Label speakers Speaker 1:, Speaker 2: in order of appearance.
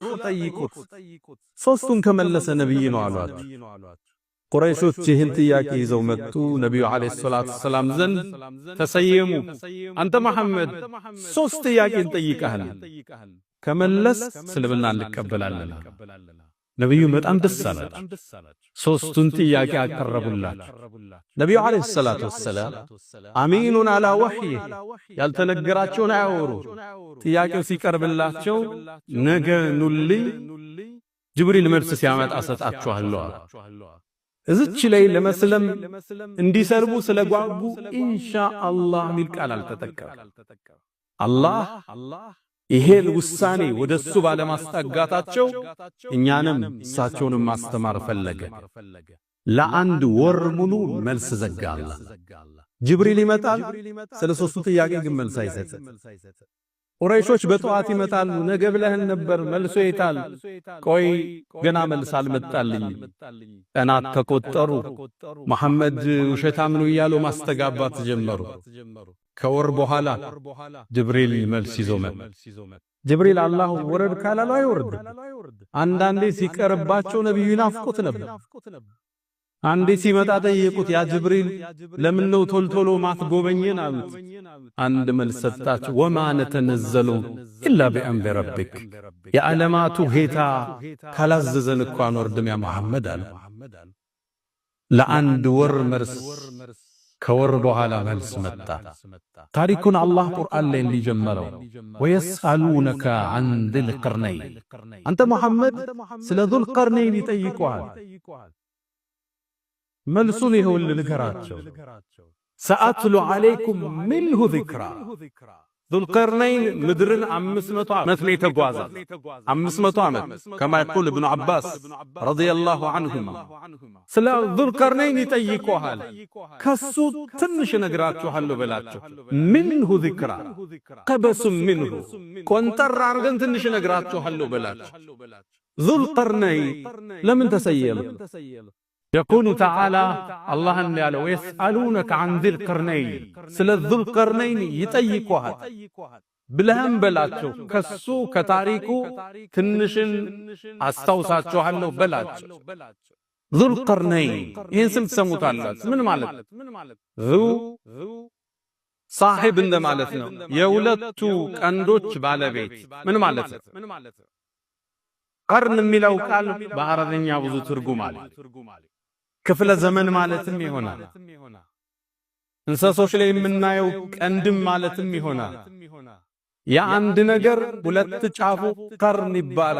Speaker 1: ጠይቁት ሶስቱን ከመለሰ ነብይ ነው አሏቸው ቁረይሾች ይህን ጥያቄ ይዘው መጡ ነብዩ አለይሂ ሰላቱ ሰላም ዘንድ ተሰየሙ አንተ መሐመድ ሶስት ጥያቄ እንጠይቀሃል ከመለስ እስልምና እንቀበላለን ነብዩ በጣም ደስ አላቸው ሶስቱን ጥያቄ አቀረቡላቸው ነብዩ አለይሂ ሰላቱ ሰላም አሚኑን አላ ወህይ ያልተነገራቸውን አያወሩ ጥያቄው ሲቀርብላቸው ነገ ኑልይ ጅብሪል መልስ ሲያመጣ ሰጣችኋለሁ እዚች ላይ ለመስለም እንዲሰርቡ ስለጓጉ ኢንሻአላህ ሚል ቃል አልተጠቀም አላህ ይሄን ውሳኔ ወደሱ ባለማስጠጋታቸው እኛንም እሳቸውንም ማስተማር ፈለገ ለአንድ ወር ሙሉ መልስ ዘጋላ ጅብሪል ይመጣል ስለ ሶስቱ ጥያቄ ግን መልስ አይሰጥም ቁረይሾች በጠዋት ይመጣሉ ነገ ብለህን ነበር መልሶ ይታል ቆይ ገና መልስ አልመጣልኝ ቀናት ተቆጠሩ መሐመድ ውሸታም ነው ይያሉ ማስተጋባት ጀመሩ ከወር በኋላ ጅብሪል መልስ ይዞ መጣ ጅብሪል አላህ ወረድ ካላሉ አይወርድ አንዳንዴ ሲቀርባቸው ነብዩ ይናፍቁት ነበር አንዴ ሲመጣ ጠየቁት ያ ጅብሪል ለምን ነው ቶልቶሎ ማትጎበኘን አሉት አንድ መልስ ሰጣቸው ወማ ነተነዘሉ ኢላ ቢአምሪ ረቢክ የዓለማቱ ጌታ ካላዘዘን እንኳን ወርድም ያ መሐመድ አለ ለአንድ ወር መልስ ከወር በኋላ መልስ መጣ ታሪኩን አላህ ቁርአን ላይ ሊጀመረው ወየስአሉነከ አን ذል ቀርነይን አንተ መሐመድ ስለ ذል ቀርነይን ይጠይቁሃል መልሱን ይሁን ልንገራቸው ሰአትሉ አለይኩም ሚንሁ ዚክራ ذل قرنين ምድርን 500 ዓመት ነው የተጓዘ 500 ዓመት كما يقول ابن عباس رضي الله عنهما ስለ ذل قرنين ይጠይቁሃል ከሱ ትንሽ ነግራችኋለሁ በላቸው منه ذكرى قبس منه ቆንጠር አርገን ትንሽ ነግራችኋለሁ በላቸው ذل قرنين ለምን ተሰየመ يقول تعالى الله ان ياله ويسالونك عن ذي القرنين سل ذو القرنين يطيقوها بلهم بلاچو كسو كتاريكو تنشن استوساچوحلو بلاچو ذو القرنين ይህን ስም ትሰሙታላችሁ ምን ማለት ذو صاحب እንደ ማለት ነው የሁለቱ ቀንዶች ባለቤት ምን ማለት ነው ቀርን የሚለው ቃል በአረብኛ ብዙ ትርጉም አለ ክፍለ ዘመን ማለትም ይሆናል እንሰሶች ላይ የምናየው ቀንድም ማለትም ይሆናል የአንድ ነገር ሁለት ጫፉ ቀርን ይባላል